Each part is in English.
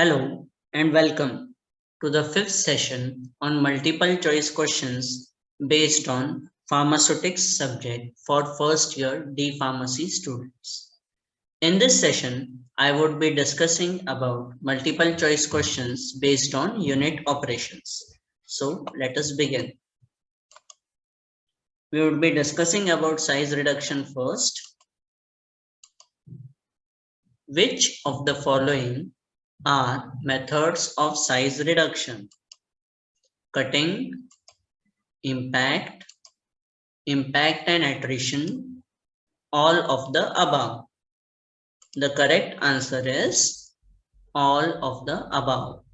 Hello and welcome to the fifth session on multiple choice questions based on pharmaceutics subject for first year D Pharmacy students. In this session, I would be discussing about multiple choice questions based on unit operations. So let us begin. We would be discussing about size reduction first. Which of the following are methods of size reduction? Cutting, impact, impact and attrition, all of the above. The correct answer is all of the above.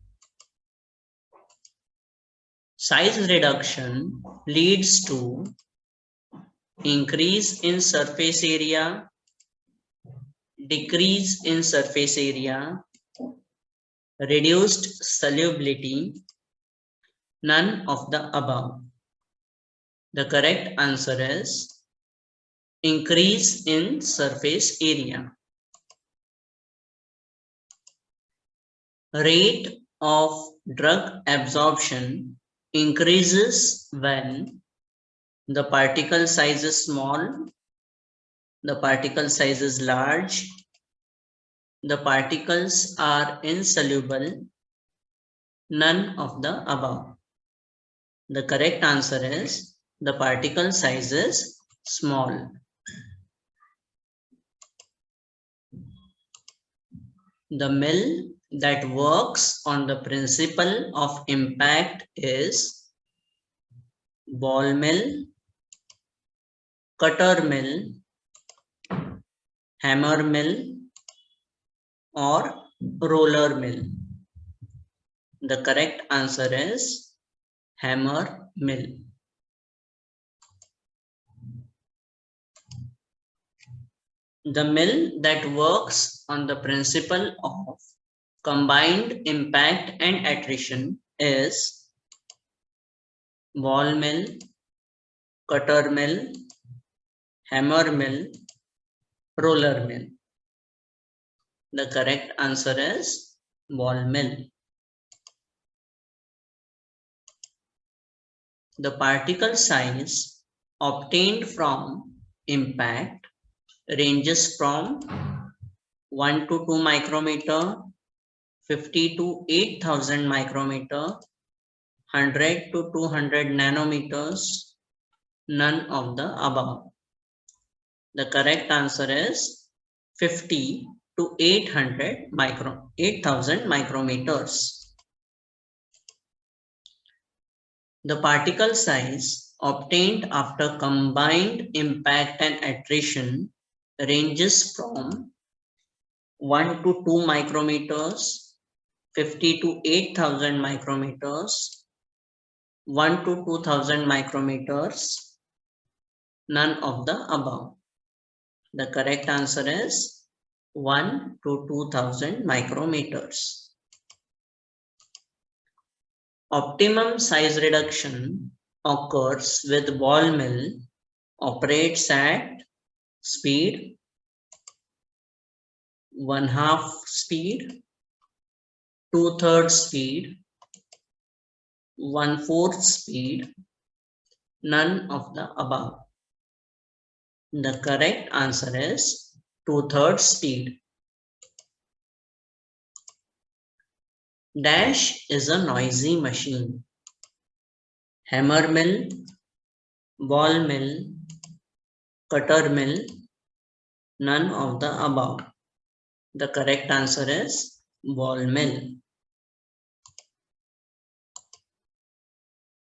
Size reduction leads to increase in surface area, decrease in surface area, reduced solubility, none of the above. The correct answer is increase in surface area. Rate of drug absorption increases when the particle size is small, the particle size is large, the particles are insoluble, none of the above. The correct answer is the particle size is small. The mill that works on the principle of impact is ball mill, cutter mill, hammer mill, or roller mill. The correct answer is hammer mill. The mill that works on the principle of combined impact and attrition is ball mill, cutter mill, hammer mill, roller mill. The correct answer is ball mill. The particle size obtained from impact ranges from 1 to 2 micrometer, 50 to 8000 micrometer, 100 to 200 nanometers, none of the above. The correct answer is 50 to 8000 micrometers. The particle size obtained after combined impact and attrition ranges from 1 to 2 micrometers, 50 to 8000 micrometers, 1 to 2000 micrometers, none of the above. The correct answer is 1 to 2000 micrometers. Optimum size reduction occurs with ball mill operates at speed 1/2 speed, 2/3 speed, 1/4 speed, none of the above. The correct answer is 2/3 speed. Dash is a noisy machine. Hammer mill, ball mill, cutter mill, none of the above. The correct answer is ball mill.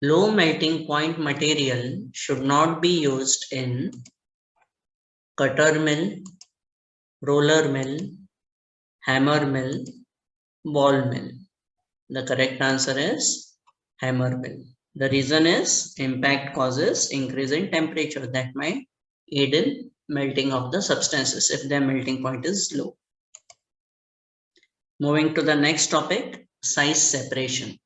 Low melting point material should not be used in cutter mill, roller mill, hammer mill, ball mill. The correct answer is hammer mill. The reason is impact causes increase in temperature that might aid in melting of the substances if their melting point is low. Moving to the next topic, size separation.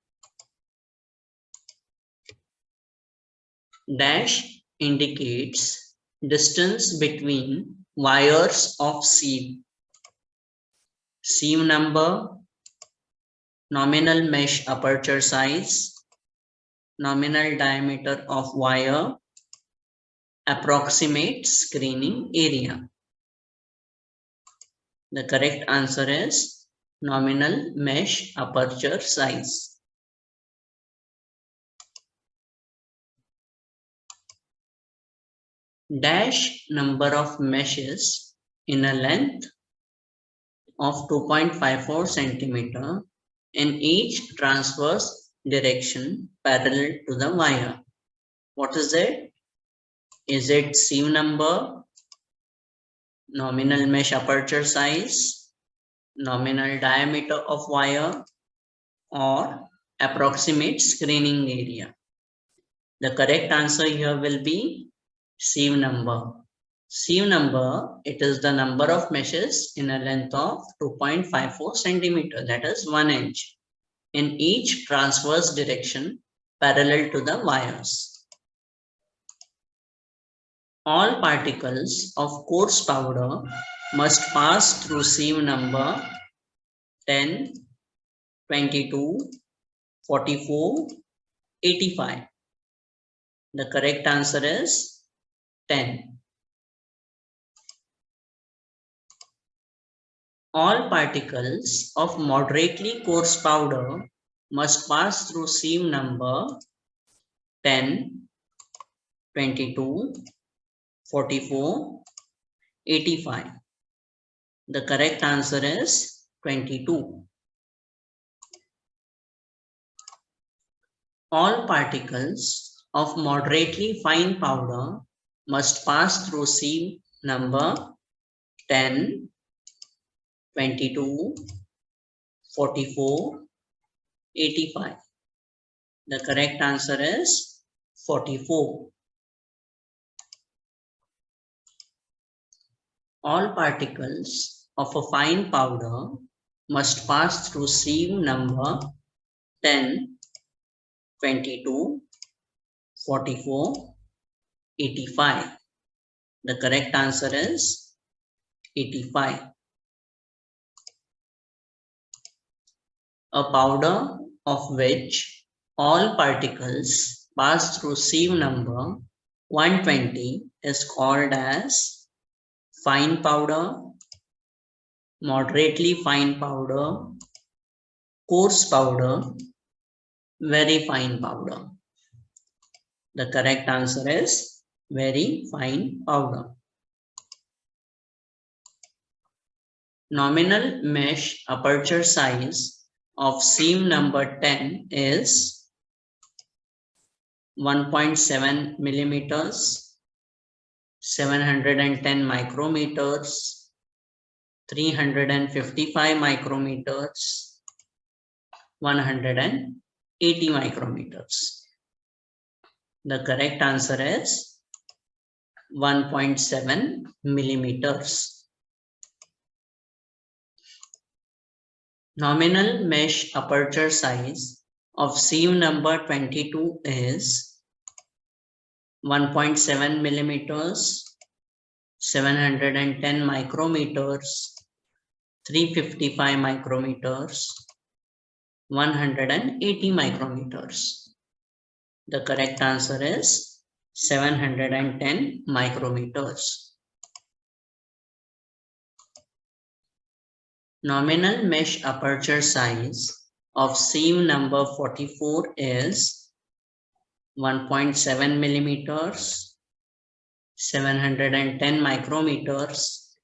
Dash indicates distance between wires of sieve. Sieve number, nominal mesh aperture size, nominal diameter of wire, approximate screening area. The correct answer is nominal mesh aperture size. Dash number of meshes in a length of 2.54 centimeter in each transverse direction parallel to the wire. What is it? Is it sieve number, nominal mesh aperture size, nominal diameter of wire, or approximate screening area? The correct answer here will be sieve number. Sieve number, it is the number of meshes in a length of 2.54 centimeter, that is 1 inch, in each transverse direction parallel to the wires. All particles of coarse powder must pass through sieve number 10, 22, 44, 85. The correct answer is 10. All particles of moderately coarse powder must pass through sieve number 10, 22, 44, 85. The correct answer is 22. All particles of moderately fine powder must pass through sieve number 10, 22, 44, 85. The correct answer is 44. All particles of a fine powder must pass through sieve number 10, 22, 44, 85. The correct answer is 85. A powder of which all particles pass through sieve number 120 is called as fine powder, moderately fine powder, coarse powder, very fine powder. The correct answer is very fine powder. Nominal mesh aperture size of sieve number 10 is 1.7 millimeters, 710 micrometers, 355 micrometers, 180 micrometers. The correct answer is 1.7 millimeters. Nominal mesh aperture size of sieve number 22 is 1.7 millimeters, 710 micrometers, 355 micrometers, 180 micrometers. The correct answer is 710 micrometers. Nominal mesh aperture size of sieve number 44 is 1.7 millimeters, 710 micrometers,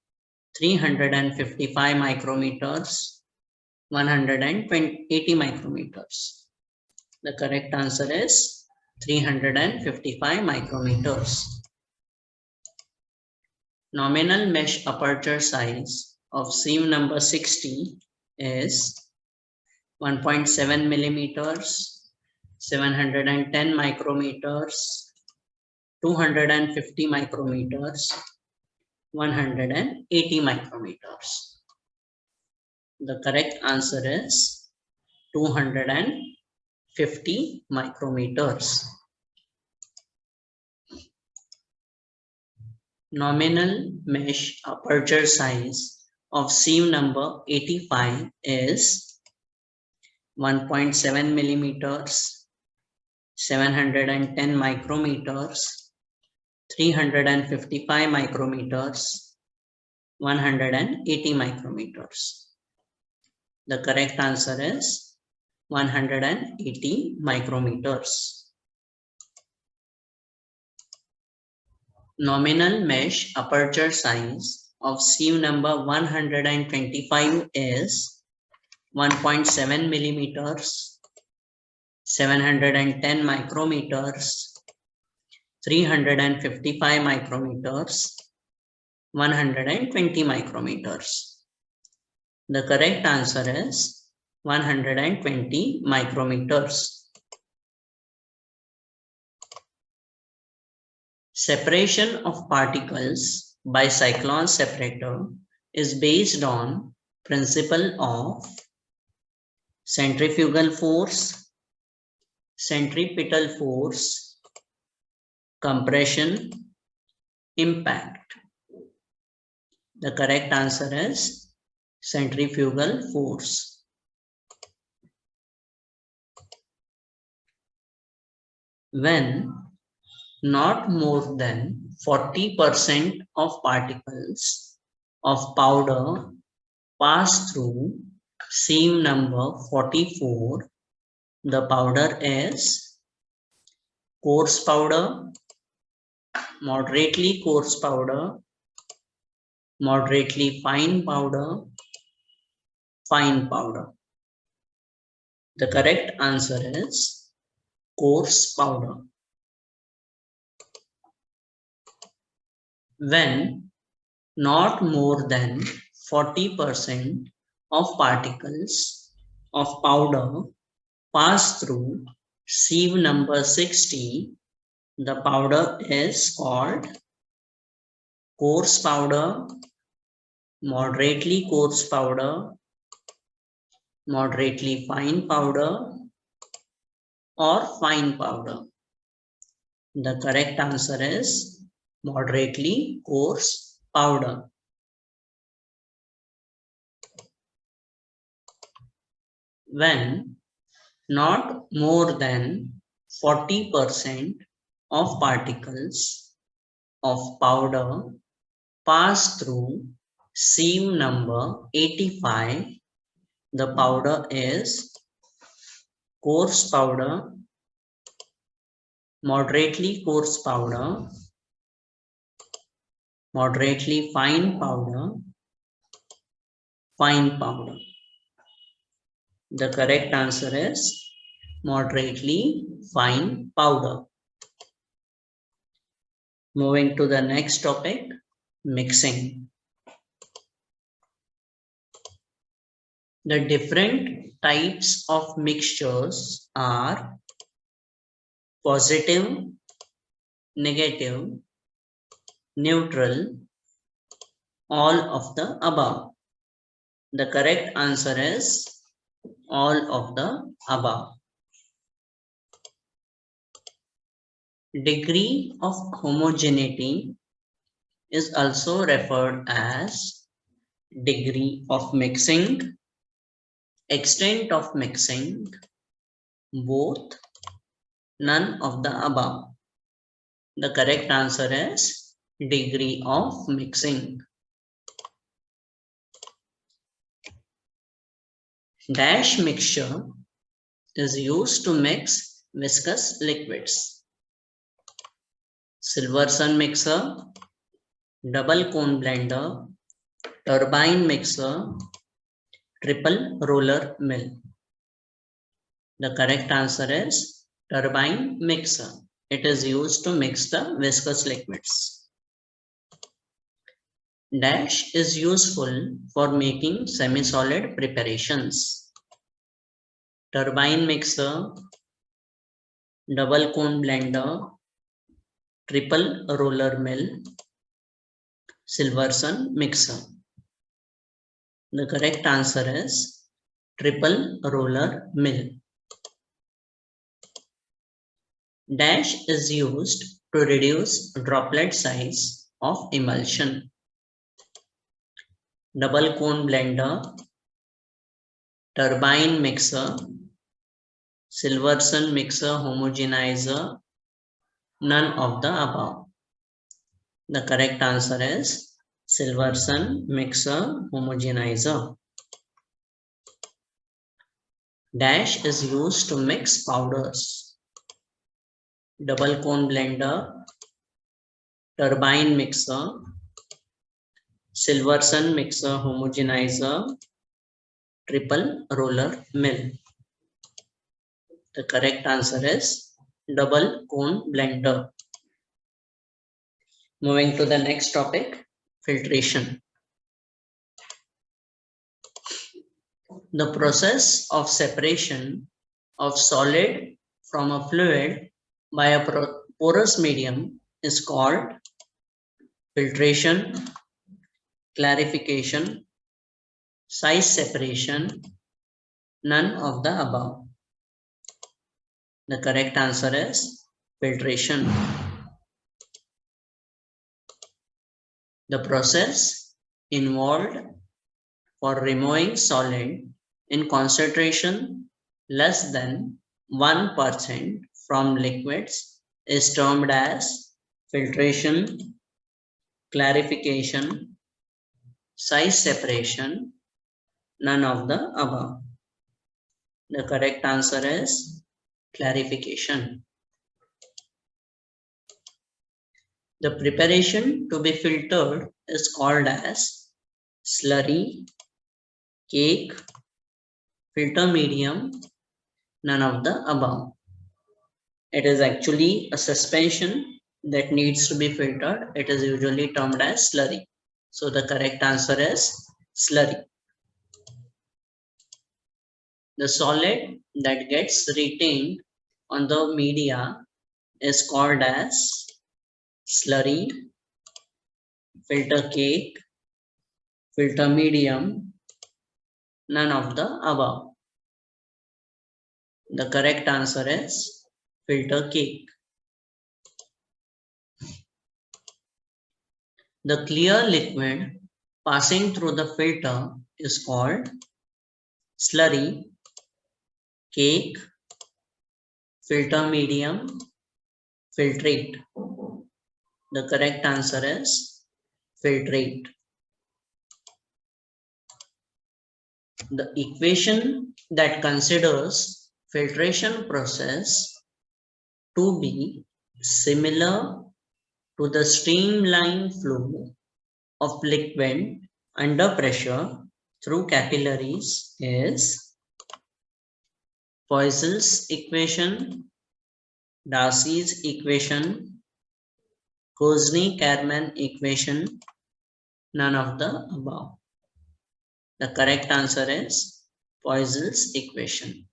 355 micrometers, 180 micrometers. The correct answer is 355 micrometers. Nominal mesh aperture size of sieve number 60 is 1.7 millimeters, 710 micrometers, 250 micrometers, 180 micrometers. The correct answer is 250 micrometers. Nominal mesh aperture size of sieve number 85 is 1.7 millimeters, 710 micrometers, 355 micrometers, 180 micrometers. The correct answer is 180 micrometers. Nominal mesh aperture size of sieve number 125 is 1.7 millimeters, 710 micrometers, 355 micrometers, 120 micrometers. The correct answer is 120 micrometers. Separation of particles by cyclone separator is based on principle of centrifugal force, centripetal force, compression, impact. The correct answer is centrifugal force. When not more than 40% of particles of powder pass through sieve number 44, the powder is coarse powder, moderately coarse powder, moderately fine powder, fine powder. The correct answer is coarse powder. When not more than 40% of particles of powder pass through sieve number 60, the powder is called coarse powder, moderately coarse powder, moderately fine powder, or fine powder. The correct answer is moderately coarse powder. When not more than 40% of particles of powder pass through sieve number 85, the powder is coarse powder, moderately coarse powder, moderately fine powder, fine powder. The correct answer is moderately fine powder. Moving to the next topic, mixing. The different types of mixtures are positive, negative, neutral, all of the above. The correct answer is all of the above. Degree of homogeneity is also referred as degree of mixing, extent of mixing, both, none of the above. The correct answer is degree of mixing. Dash mixture is used to mix viscous liquids. Silverson mixer, double cone blender, turbine mixer, triple roller mill. The correct answer is turbine mixer. It is used to mix the viscous liquids. Dash is useful for making semi-solid preparations. Turbine mixer, double cone blender, triple roller mill, Silverson mixer. The correct answer is triple roller mill. Dash is used to reduce droplet size of emulsion. Double cone blender, turbine mixer, Silverson mixer homogenizer, none of the above. The correct answer is Silverson mixer homogenizer. Dash is used to mix powders. Double cone blender, turbine mixer, Silverson mixer homogenizer, triple roller mill. The correct answer is double cone blender. Moving to the next topic, filtration. The process of separation of solid from a fluid by a porous medium is called filtration, clarification, size separation, none of the above. The correct answer is filtration. The process involved for removing solid in concentration less than 1% from liquids is termed as filtration, clarification, size separation, none of the above. The correct answer is clarification. The preparation to be filtered is called as slurry, cake, filter medium, none of the above. It is actually a suspension that needs to be filtered. It is usually termed as slurry. So the correct answer is slurry. The solid that gets retained on the media is called as slurry, filter cake, filter medium, none of the above. The correct answer is filter cake. The clear liquid passing through the filter is called slurry, cake, filter medium, filtrate. The correct answer is filtrate. The equation that considers filtration process to be similar to the streamline flow of liquid under pressure through capillaries is Poiseuille's equation, Darcy's equation, Kozni-Kármán equation, none of the above. The correct answer is Poiseuille's equation.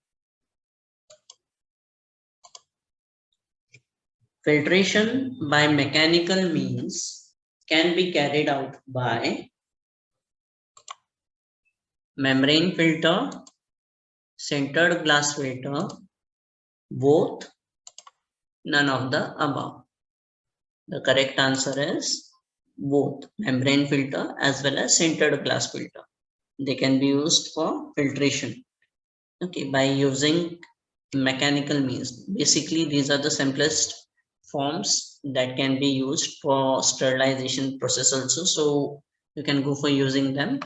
Filtration by mechanical means can be carried out by membrane filter, sintered glass filter, both, none of the above. The correct answer is both, membrane filter as well as sintered glass filter. They can be used for filtration. Okay, by using mechanical means. Basically, these are the simplest forms that can be used for sterilization process also. So you can go for using them.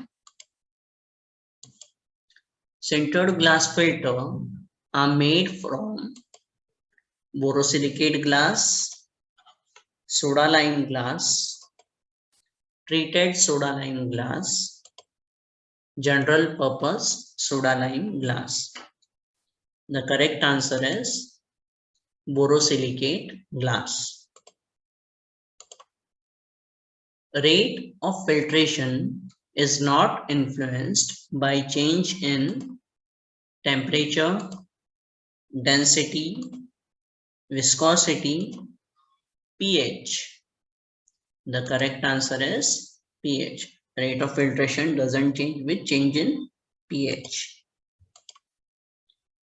Sintered glass filter are made from borosilicate glass, soda lime glass, treated soda lime glass, general purpose soda lime glass. The correct answer is borosilicate glass. Rate of filtration is not influenced by change in temperature, density, viscosity, pH. The correct answer is pH. Rate of filtration doesn't change with change in pH.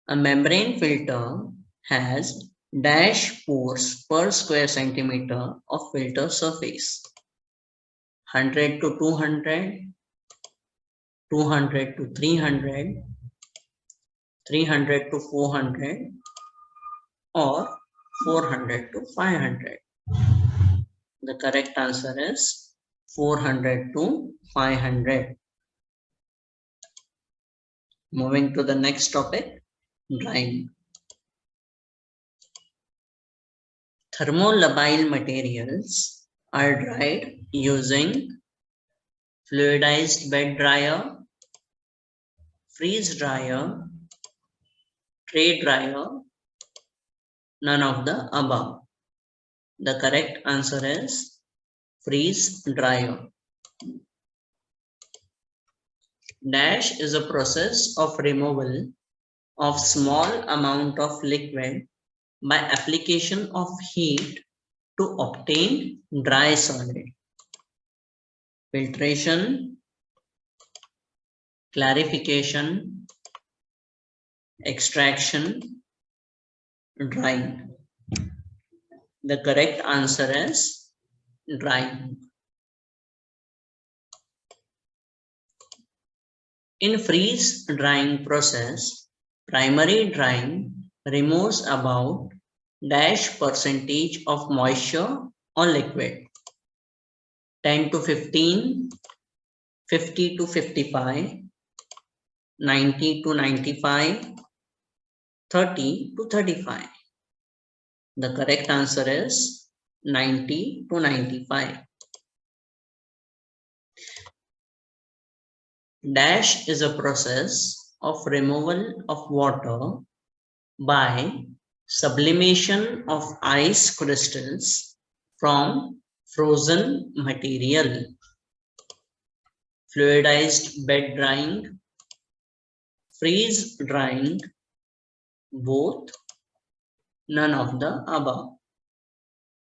A membrane filter has dash pores per square centimeter of filter surface. 100 to 200, 200 to 300, 300 to 400 or 400 to 500? The correct answer is 400 to 500. Moving to the next topic, drying. Thermolabile materials are dried using fluidized bed dryer, freeze dryer, tray dryer, none of the above. The correct answer is freeze dryer. Dash is a process of removal of small amount of liquid by application of heat to obtain dry solid. Filtration, clarification, extraction, drying. The correct answer is drying. In freeze drying process, primary drying removes about dash percentage of moisture or liquid. 10 to 15, 50 to 55, 90 to 95, 30 to 35. The correct answer is 90 to 95. Dash is a process of removal of water by sublimation of ice crystals from frozen material. Fluidized bed drying, freeze drying, both, none of the above.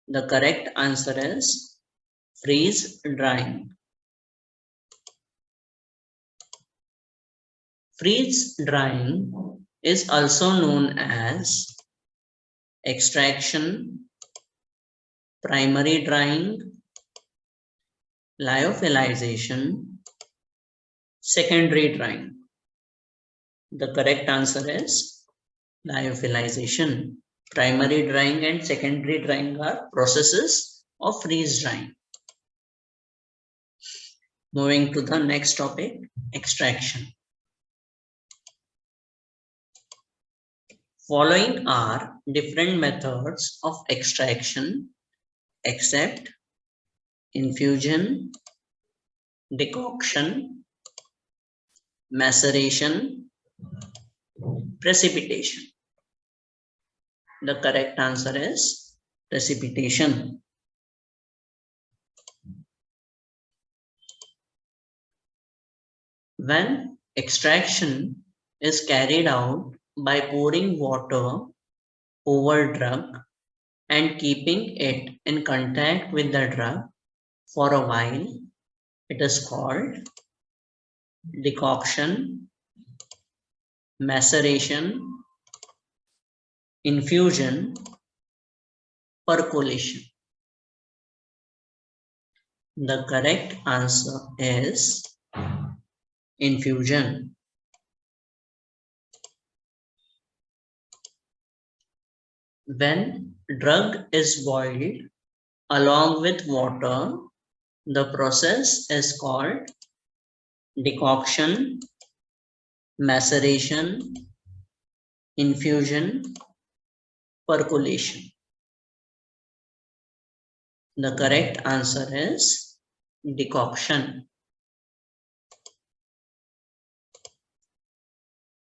The correct answer is freeze drying. Freeze drying is also known as extraction, primary drying, lyophilization, secondary drying. The correct answer is lyophilization. Primary drying and secondary drying are processes of freeze drying. Moving to the next topic, extraction. Following are different methods of extraction except infusion, decoction, maceration, precipitation. The correct answer is precipitation. When extraction is carried out by pouring water over drug and keeping it in contact with the drug for a while, it is called decoction, maceration, infusion, percolation. The correct answer is infusion. When drug is boiled along with water, the process is called decoction, maceration, infusion, percolation. The correct answer is decoction.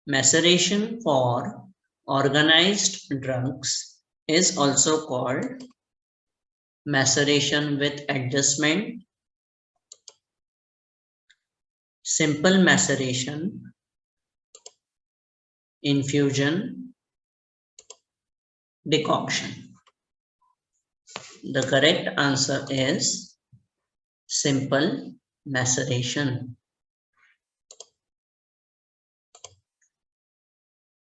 Maceration for organized drugs is also called maceration with adjustment, simple maceration, infusion, decoction. The correct answer is simple maceration.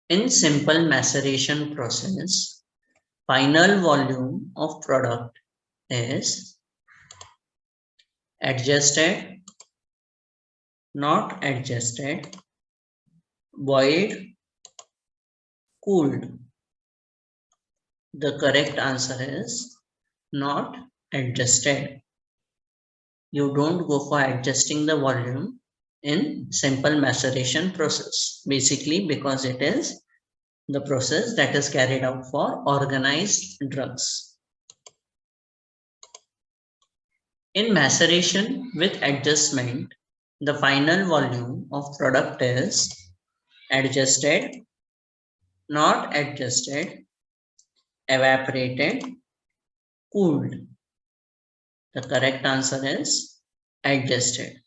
In simple maceration process, final volume of product is adjusted, not adjusted, boiled, cooled. The correct answer is not adjusted. You don't go for adjusting the volume in simple maceration process, basically because it is the process that is carried out for organized drugs. In maceration with adjustment, the final volume of product is adjusted, not adjusted, evaporated, cooled. The correct answer is adjusted,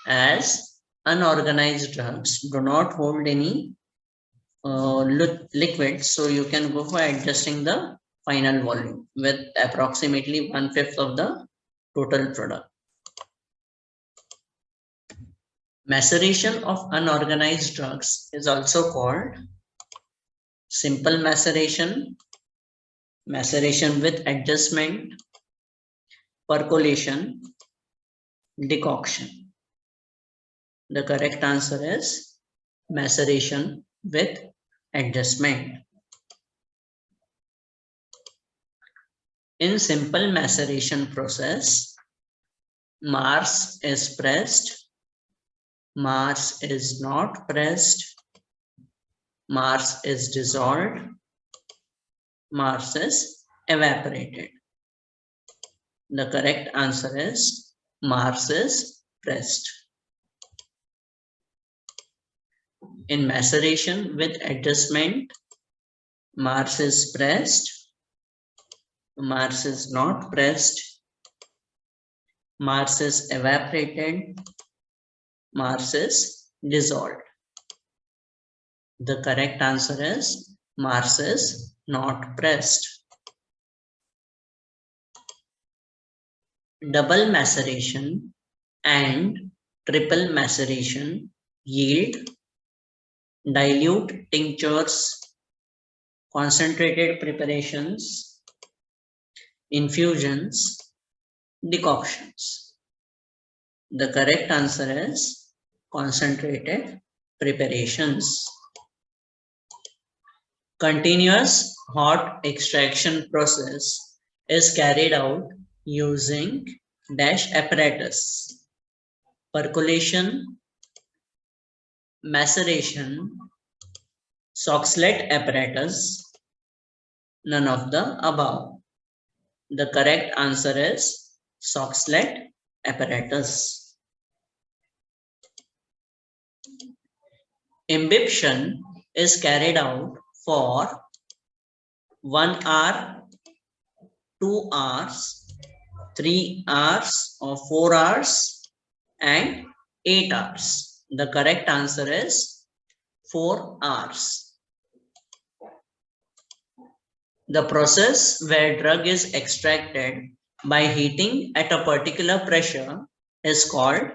as unorganized drugs do not hold any liquid, so you can go for adjusting the final volume with approximately 1/5 of the total product. Maceration of unorganized drugs is also called simple maceration, maceration with adjustment, percolation, decoction. The correct answer is maceration with adjustment. In simple maceration process, Mars is pressed, Mars is not pressed, Mars is dissolved, Mars is evaporated. The correct answer is Mars is pressed. In maceration with adjustment, Mars is pressed, Mars is not pressed, Mars is evaporated, Mars is dissolved. The correct answer is Mars is not pressed. Double maceration and triple maceration yield dilute tinctures, concentrated preparations, infusions, decoctions. The correct answer is concentrated preparations. Continuous hot extraction process is carried out using dash apparatus: percolation, maceration, Soxhlet apparatus, none of the above. The correct answer is Soxhlet apparatus. Imbibition is carried out for 1 hour, 2 hours, 3 hours or 4 hours and 8 hours. The correct answer is 4 hours. The process where drug is extracted by heating at a particular pressure is called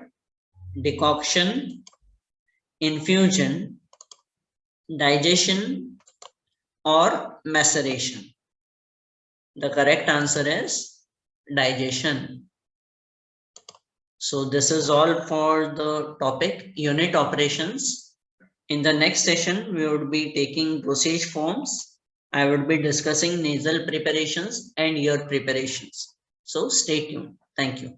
decoction, infusion, digestion or maceration. The correct answer is digestion. So this is all for the topic unit operations. In the next session, we would be taking dosage forms. I would be discussing nasal preparations and ear preparations. So stay tuned. Thank you.